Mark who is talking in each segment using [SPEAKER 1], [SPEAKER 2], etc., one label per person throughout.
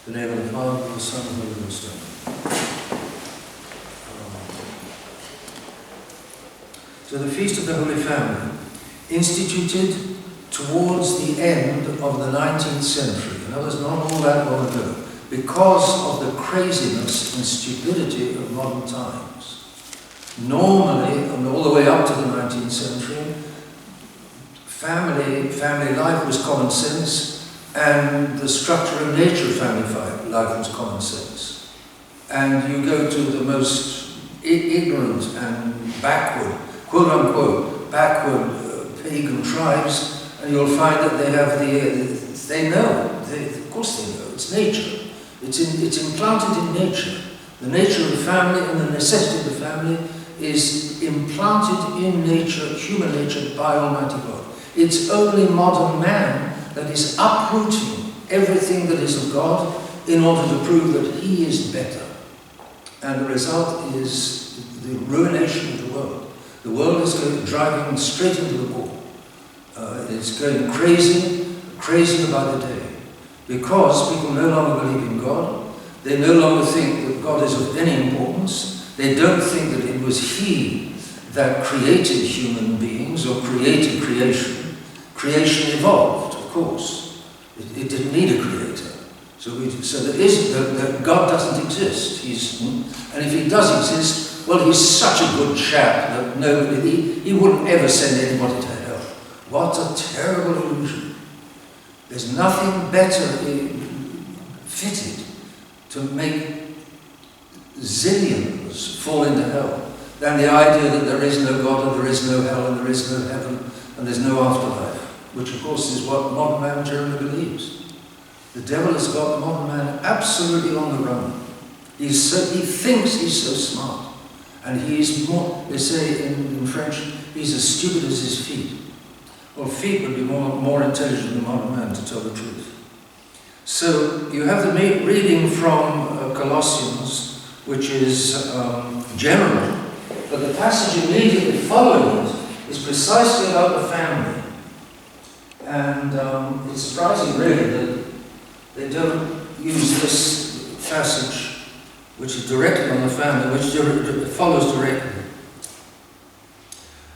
[SPEAKER 1] In the name of the Father, and the Son, and the Holy Ghost. So the Feast of the Holy Family, instituted towards the end of the 19th century, in other words, not all that long ago, because of the craziness and stupidity of modern times. Normally, and all the way up to the 19th century, family life was common sense, and the structure and nature of family life was common sense. And you go to the most ignorant and backward, quote-unquote, backward pagan tribes, and you'll find that they have they know, of course they know, it's nature. It's implanted in nature. The nature of the family and the necessity of the family is implanted in nature, human nature, by Almighty God. It's only modern man that is uprooting everything that is of God in order to prove that he is better. And the result is the ruination of the world. The world is driving straight into the wall. It's going crazy by the day. Because people no longer believe in God. They no longer think that God is of any importance. They don't think that it was He that created human beings or created creation. Creation evolved, of course. It didn't need a creator. So that God doesn't exist. And if He does exist, well, He's such a good chap that He wouldn't ever send anybody to hell. What a terrible illusion. There's nothing better fitted to make zillions fall into hell than the idea that there is no God and there is no hell and there is no heaven and there's no afterlife, which of course is what modern man generally believes. The devil has got modern man absolutely on the run. He thinks he's so smart, and he's more, they say in French, he's as stupid as his feet. Well, feet would be more intelligent than modern man, to tell the truth. So you have the reading from Colossians, which is general, but the passage immediately following it is precisely about the family. And it's surprising, really, that they don't use this passage, which is directed on the family, which follows directly.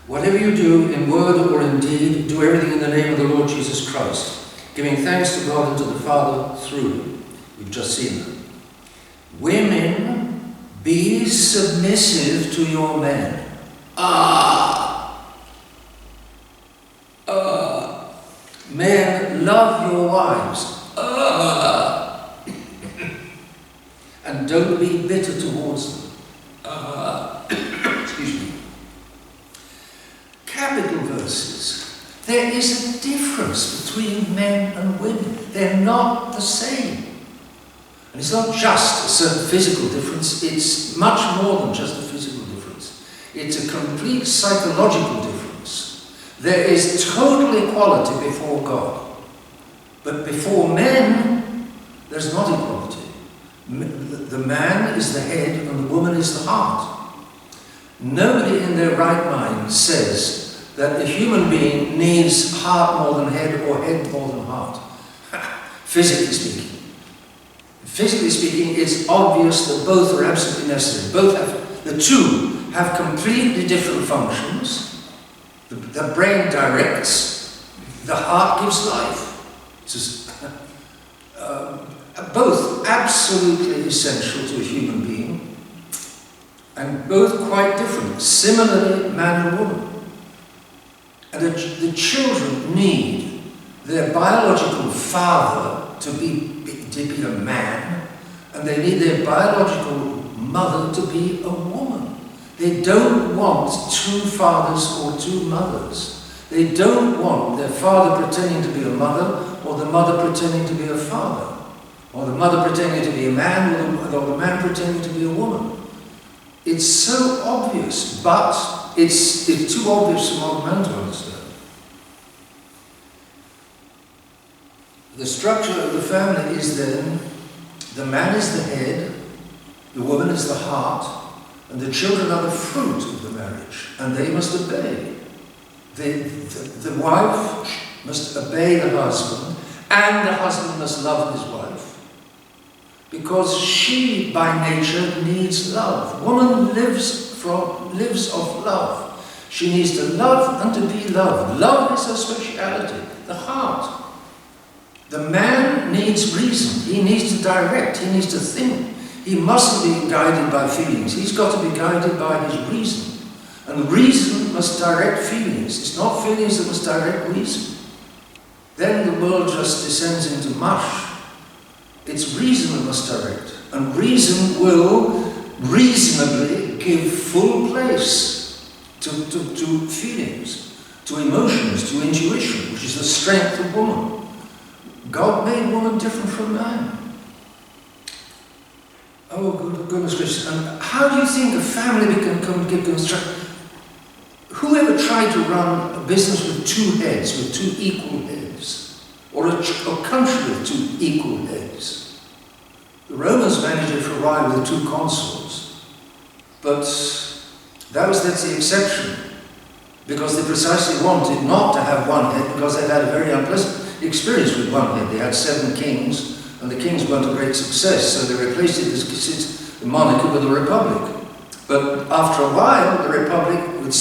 [SPEAKER 1] Whatever you do, in word or in deed, do everything in the name of the Lord Jesus Christ, giving thanks to God and to the Father through Him. We've just seen that. Women, be submissive to your men. Men, love your wives. And don't be bitter towards them. Excuse me. Capital verses. There is a difference between men and women. They're not the same. And it's not just a certain physical difference, it's much more than just a physical difference. It's a complete psychological difference. There is total equality before God. But before men, there's not equality. The man is the head and the woman is the heart. Nobody in their right mind says that a human being needs heart more than head or head more than heart. Physically speaking. Physically speaking, it's obvious that both are absolutely necessary. The two have completely different functions. The brain directs, the heart gives life. Both absolutely essential to a human being, and both quite different. Similarly, man and woman. And the children need their biological father to be a man, and they need their biological mother to be a woman. They don't want two fathers or two mothers. They don't want their father pretending to be a mother, or the mother pretending to be a father, or the mother pretending to be a man, or the man pretending to be a woman. It's so obvious, but it's too obvious for modern man to understand. The structure of the family is then, the man is the head, the woman is the heart, and the children are the fruit of the marriage, and they must obey. The wife must obey the husband, and the husband must love his wife. because she, by nature, needs love. Woman lives of love. She needs to love and to be loved. Love is her speciality, the heart. The man needs reason. He needs to direct. He needs to think. He mustn't be guided by feelings. He's got to be guided by his reason. And reason must direct feelings. It's not feelings that must direct reason. Then the world just descends into mush. It's reason that must direct. And reason will reasonably give full place to feelings, to emotions, to intuition, which is the strength of woman. God made woman different from man. Oh, goodness gracious. And how do you think a family can get constructed? Whoever tried to run a business with two heads, with two equal heads, or a country with two equal heads? The Romans managed it for a while with two consuls, but that's the exception, because they precisely wanted not to have one head, because they'd had a very unpleasant experience with one head. They had 7 kings, and the kings weren't a great success, so they replaced the monarchy with a republic. But after a while, the republic, with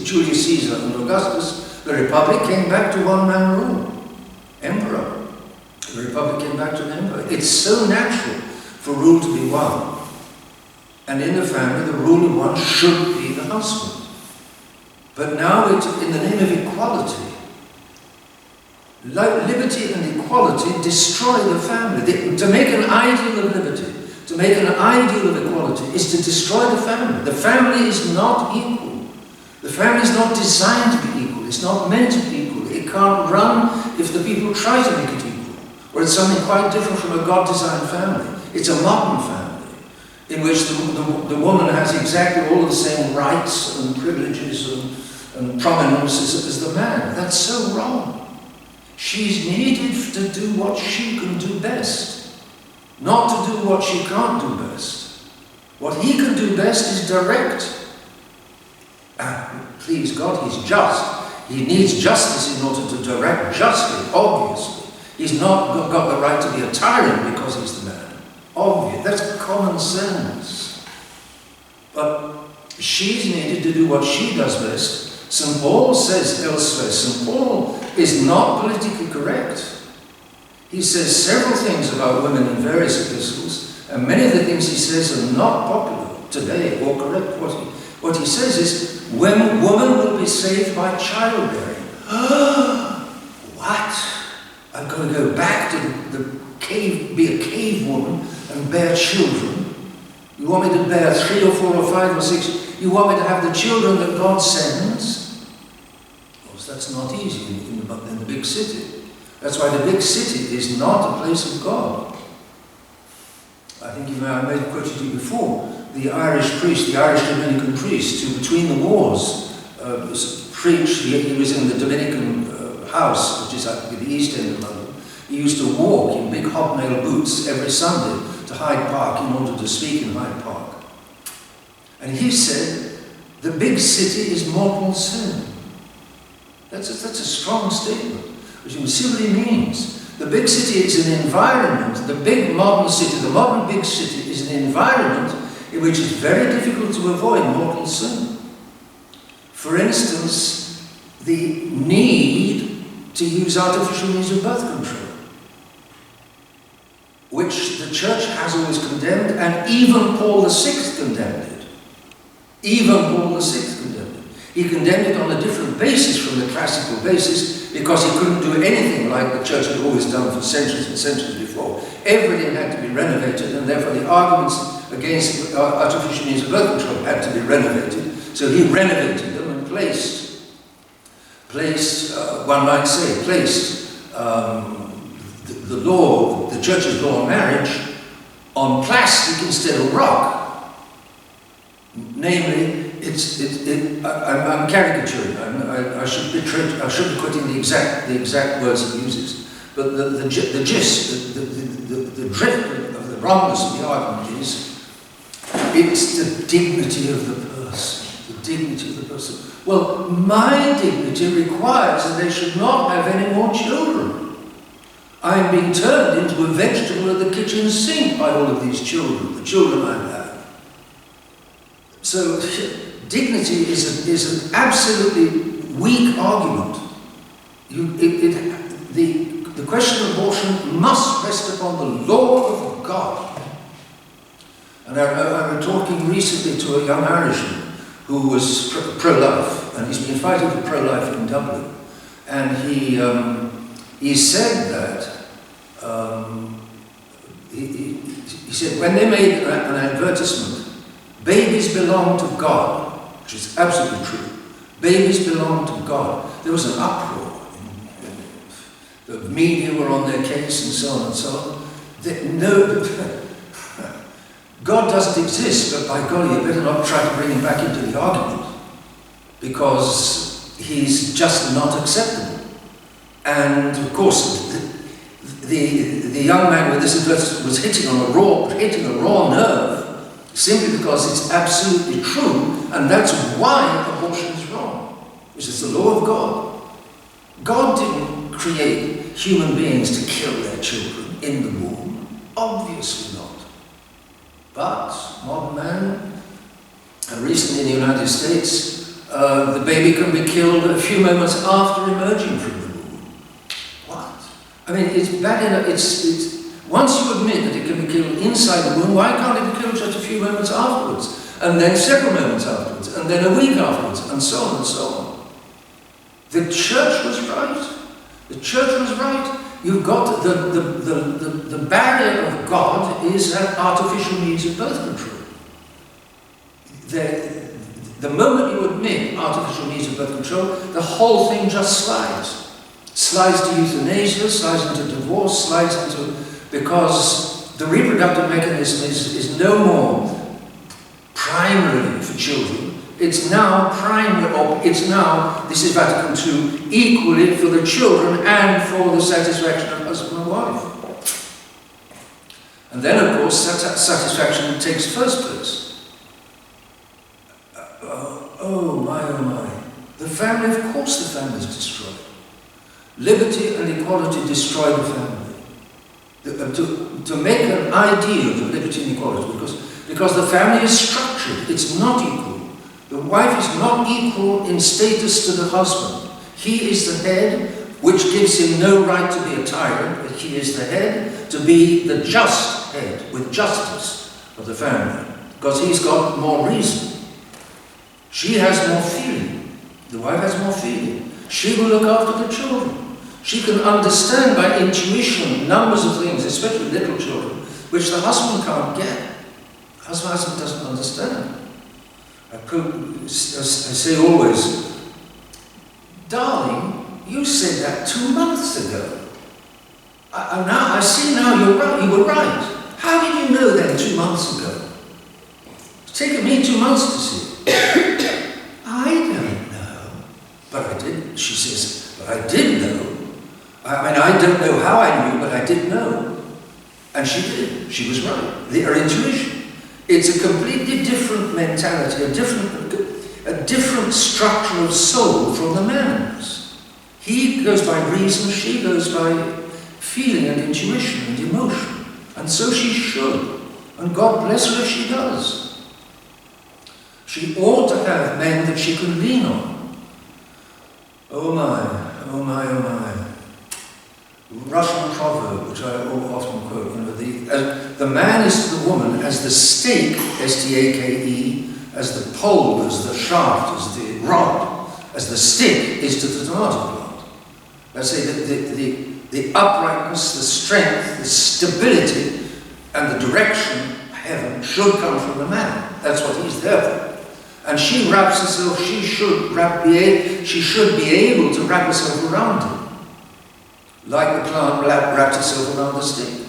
[SPEAKER 1] Julius Caesar and Augustus, the republic came back to one-man rule. Emperor. The republic came back to an emperor. It's so natural for rule to be one. And in the family, the ruling one should be the husband. But now, in the name of equality, liberty and equality destroy the family. To make an ideal of liberty, to make an ideal of equality, is to destroy the family. The family is not equal. The family is not designed to be equal. It's not meant to be equal. It can't run if the people try to make it equal. Or it's something quite different from a God-designed family. It's a modern family, in which the woman has exactly all of the same rights and privileges and prominence as the man. That's so wrong. She's needed to do what she can do best, not to do what she can't do best. What he can do best is direct. Please God, he's just. He needs justice in order to direct justly, obviously. He's not got the right to be a tyrant because he's the man. Obvious. That's common sense. But she's needed to do what she does best. St. Paul says elsewhere, St. Paul is not politically correct. He says several things about women in various epistles, and many of the things he says are not popular today or correct. What he says is, woman will be saved by childbearing. What? I'm going to go back to the cave, be a cave woman and bear children? You want me to bear 3 or 4 or 5 or 6? You want me to have the children that God sends? Of course, that's not easy in the big city. That's why the big city is not a place of God. I think I made a quote to you before. The Irish priest, the Irish Dominican priest, who between the wars preached, he was in the Dominican house, which is at the east end of London. He used to walk in big hobnail boots every Sunday to Hyde Park in order to speak in Hyde Park. And he said, the big city is mortal sin. That's a strong statement, which you can see what he means. The big city is an environment, the big modern city, the modern big city is an environment in which it's very difficult to avoid mortal sin. For instance, the need to use artificial means of birth control, which the church has always condemned, and even Paul VI condemned it. Even Paul VI condemned it. He condemned it on a different basis from the classical basis, because he couldn't do anything like the church had always done for centuries and centuries before. Everything had to be renovated, and therefore the arguments against artificial means of birth control had to be renovated. So he renovated them and placed one might say, the law, the church's law on marriage, on plastic instead of rock. Namely, I'm caricaturing. I should be quoting the exact words he uses. But the gist, the drift of the wrongness of the argument is, it's the dignity of the person. The dignity of the person. Well, my dignity requires that they should not have any more children. I'm being turned into a vegetable at the kitchen sink by all of these children, the children I have. So dignity is an absolutely weak argument. The question of abortion must rest upon the law of God. And I was talking recently to a young Irishman who was pro-life, and he's been fighting for pro-life in Dublin. And he said that, he said, when they made an advertisement, babies belong to God, which is absolutely true. Babies belong to God. There was an uproar. The media were on their case and so on and so on. No, God doesn't exist, but by golly, you better not try to bring him back into the argument, because he's just not acceptable. And of course, the young man with this advertisement was hitting a raw nerve, simply because it's absolutely true, and that's why abortion is wrong, which is the law of God. God didn't create human beings to kill their children in the womb, obviously not. But modern man, and recently in the United States, the baby can be killed a few moments after emerging from the womb. What? I mean, it's bad enough. Once you admit that it can be killed inside the womb, why can't it be killed just a few moments afterwards, and then several moments afterwards, and then a week afterwards, and so on and so on? The church was right. The church was right. You've got the barrier of God is that artificial means of birth control. The moment you admit artificial means of birth control, the whole thing just slides. Slides to euthanasia, slides into divorce, slides into... because the reproductive mechanism is no more primarily for children. It's now primary, or it's now, this is Vatican II, equally for the children and for the satisfaction of husband and wife. And then, of course, that satisfaction takes first place. Oh my. The family, of course the family is destroyed. Liberty and equality destroy the family. To make an ideal of liberty and equality, because the family is structured, it's not equal. The wife is not equal in status to the husband. He is the head, which gives him no right to be a tyrant, but he is the head to be the just head, with justice of the family, because he's got more reason. She has more feeling. The wife has more feeling. She will look after the children. She can understand by intuition numbers of things, especially little children, which the husband can't get. The husband doesn't understand. I say always, darling, you said that 2 months ago. I see now you're right. You were right. How did you know then 2 months ago? It's taken me 2 months to see it. I don't know. But I did, she says, but I did know. I mean, I don't know how I knew, but I did know. And she did. She was right. Her intuition. It's a completely different mentality, a different structure of soul from the man's. He goes by reason, she goes by feeling and intuition and emotion. And so she should. And God bless her if she does. She ought to have men that she can lean on. Oh my, oh my, oh my. Russian proverb, which I often quote, the man is to the woman as the stake, S-T-A-K-E, as the pole, as the shaft, as the rod, as the stick is to the tomato plant. Let's say the uprightness, the strength, the stability, and the direction, heaven, should come from the man. That's what he's there for. And she wraps herself, she should be able to wrap herself around him. Like the plant wrapped itself around the stick.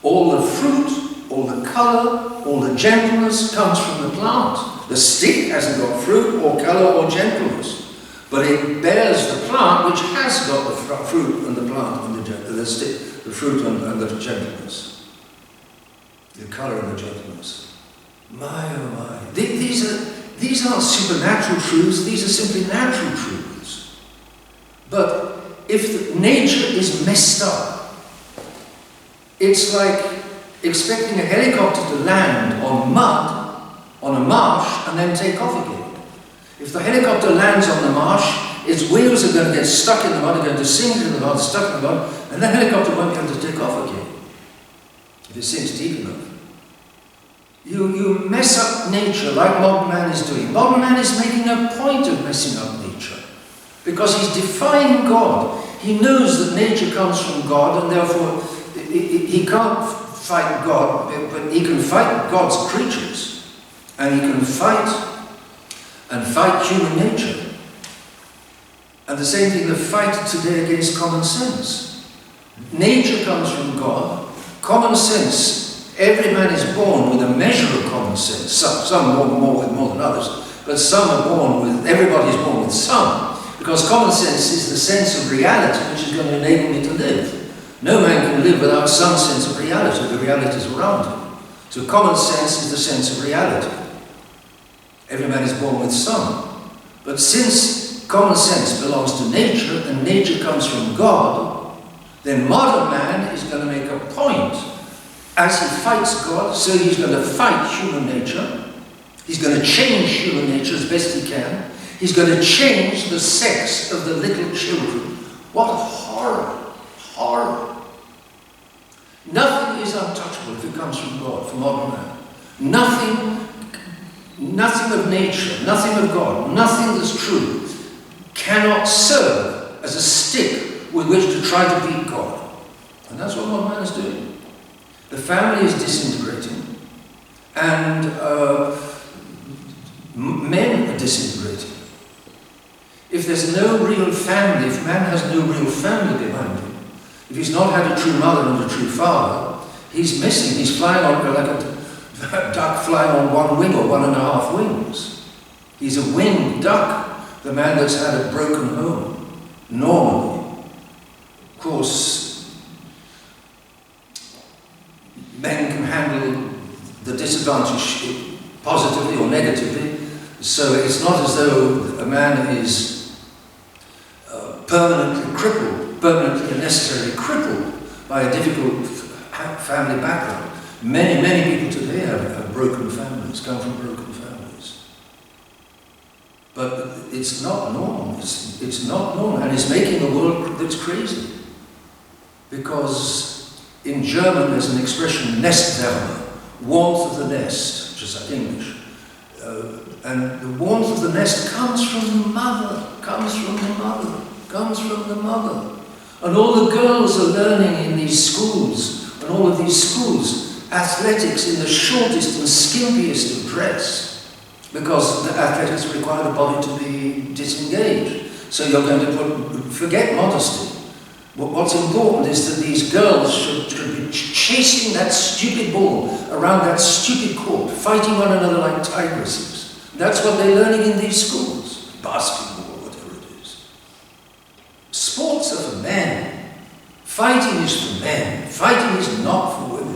[SPEAKER 1] All the fruit, all the colour, all the gentleness comes from the plant. The stick hasn't got fruit or colour or gentleness, but it bears the plant which has got the fruit and the plant and the stick, the fruit and the gentleness, the colour and the gentleness. My oh my! These aren't supernatural truths. These are simply natural truths. But if nature is messed up, It's like expecting a helicopter to land on mud, on a marsh, and then take off again. If the helicopter lands on the marsh, its wheels are going to get stuck in the mud, are going to sink into the mud, stuck in the mud, and the helicopter won't be able to take off again if it sinks deep enough. You mess up nature like modern man is doing. Modern man is making a point of messing up nature because he's defying God. He knows that nature comes from God, and therefore he can't fight God, but he can fight God's creatures, and he can fight human nature. And the same thing, the fight today against common sense. Nature comes from God. Common sense, every man is born with a measure of common sense. Some more than others, but some are born with, everybody is born with some. Because common sense is the sense of reality which is going to enable me to live. No man can live without some sense of reality, the realities around him. So common sense is the sense of reality. Every man is born with some. But since common sense belongs to nature, and nature comes from God, then modern man is going to make a point. As he fights God, so he's going to fight human nature. He's going to change human nature as best he can. He's going to change the sex of the little children. What horror! Horror! Nothing is untouchable if it comes from God, from modern man. Nothing of nature, nothing of God, nothing that's true cannot serve as a stick with which to try to beat God. And that's what modern man is doing. The family is disintegrating, and men are disintegrating. If there's no real family, if man has no real family behind him, if he's not had a true mother and a true father, he's missing. He's flying on like a duck flying on one wing or 1.5 wings. He's a winged duck, the man that's had a broken home, normally. Of course, men can handle the disadvantage positively or negatively, so it's not as though a man is permanently crippled, permanently and necessarily crippled by a difficult family background. Many people today have broken families, come from broken families. But it's not normal. It's not normal, and it's making a world that's crazy. Because in German there's an expression, Nestwärme, warmth of the nest, which is like English. And the warmth of the nest comes from the mother, comes from the mother, comes from the mother. And all the girls are learning in these schools, and all of these schools, athletics in the shortest and skimpiest of dress, because the athletics require the body to be disengaged. So you're going to forget modesty. What's important is that these girls should be chasing that stupid ball around that stupid court, fighting one another like tigresses. That's what they're learning in these schools. Basketball, whatever it is. Sports are for men. Fighting is for men. Fighting is not for women.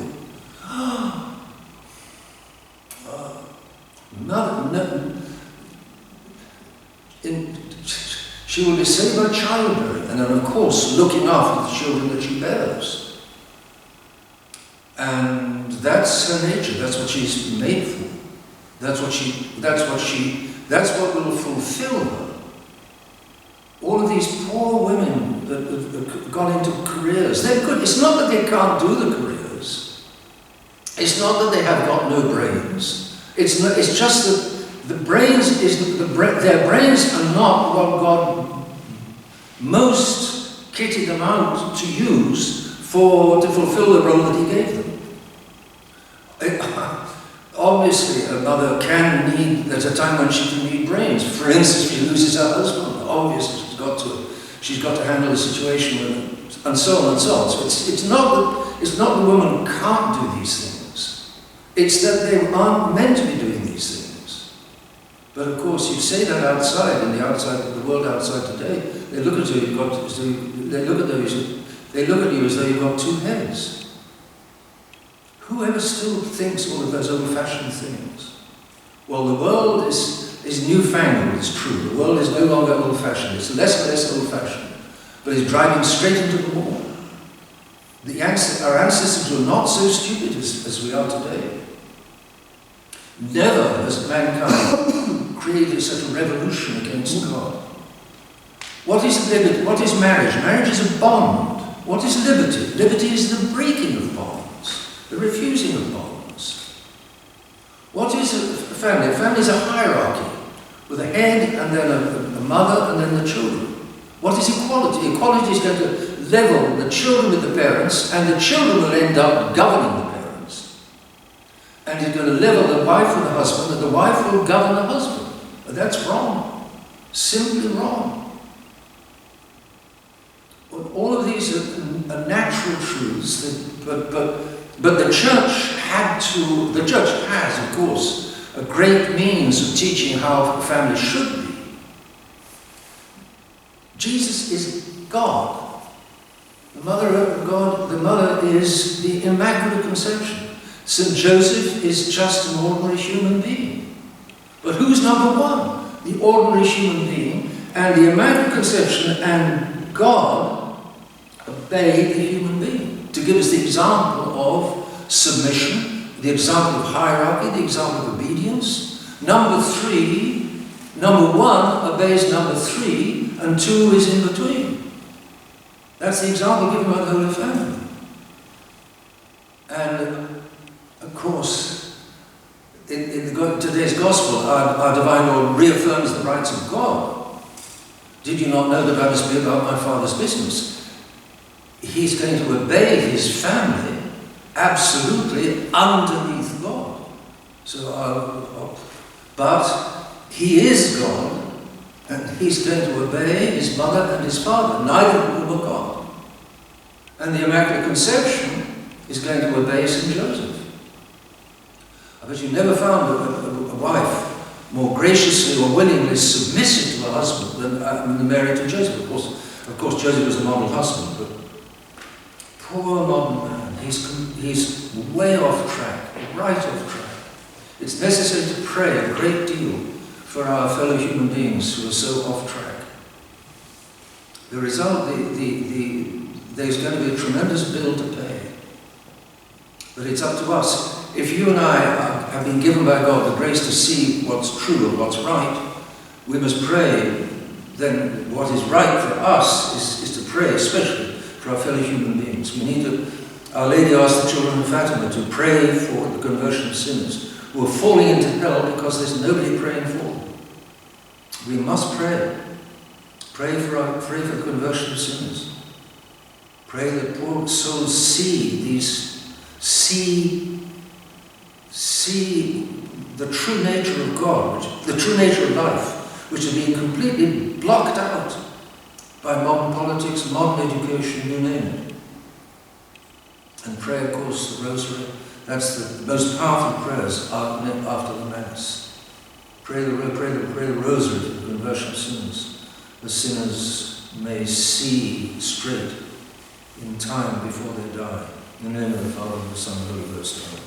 [SPEAKER 1] She will be saved by childbearing, and then of course looking after the children that she bears. And that's her nature, that's what she's made for. That's what will fulfill her. All of these poor women that have gone into careers, they're good. It's not that they can't do the careers. It's not that they have got no brains. It's just that their brains are not what God most kitted them out to use to fulfill the role that He gave them. Obviously, a mother can need, there's a time when she can need brains. For instance, she loses her husband. Obviously, she's got to handle the situation with, and so on and so on. So it's not that the woman can't do these things. It's that they aren't meant to be doing these things. But of course, you say that outside, in the world outside today, they look at you. They look at you as though you've got two heads. Whoever still thinks all of those old-fashioned things? Well, the world is newfangled, it's true. The world is no longer old-fashioned. It's less and less old-fashioned. But it's driving straight into the wall. Our ancestors were not so stupid as we are today. Never has mankind created such a revolution against God. What is liberty? What is marriage? Marriage is a bond. What is liberty? Liberty is the breaking of bonds, the refusing of bonds. What is a family? A family is a hierarchy with a head and then a mother and then the children. What is equality? Equality is going to level the children with the parents, and the children will end up governing the parents. And it's going to level the wife with the husband, and the wife will govern the husband. But that's wrong. Simply wrong. Well, all of these are natural truths, but the church has, of course, a great means of teaching how a family should be. Jesus is God. The mother of God, the mother is the Immaculate Conception. St. Joseph is just an ordinary human being. But who's number one? The ordinary human being, and the Immaculate Conception and God obey the human being to give us the example of submission, the example of hierarchy, the example of obedience. Number one obeys number three, and two is in between. That's the example given by the Holy Family. And, of course, in today's Gospel, our Divine Lord reaffirms the rights of God. Did you not know that I must be about my Father's business? He's going to obey his family absolutely underneath God. But he is God, and he's going to obey his mother and his father. Neither of them are God. And the Immaculate Conception is going to obey St. Joseph. I bet you never found a wife more graciously or willingly submissive to her husband than Mary to Joseph. Of course, Joseph was a model husband, but poor modern man, he's way off track, right off track. It's necessary to pray a great deal for our fellow human beings who are so off track. The result, there's going to be a tremendous bill to pay. But it's up to us. If you and I have been given by God the grace to see what's true and what's right, we must pray. Then what is right for us is to pray, especially for our fellow human beings. We need to, Our Lady asked the children of Fatima to pray for the conversion of sinners who are falling into hell because there's nobody praying for them. We must pray. Pray for the conversion of sinners. Pray that poor souls see the true nature of God, the true nature of life, which has been completely blocked out by modern politics, modern education, you name it. And pray, of course, the Rosary. That's the most powerful prayers after the Mass. Pray the Rosary for the conversion of sinners. The sinners may see straight in time before they die. In the name of the Father, and the Son, and the Holy Ghost. Amen.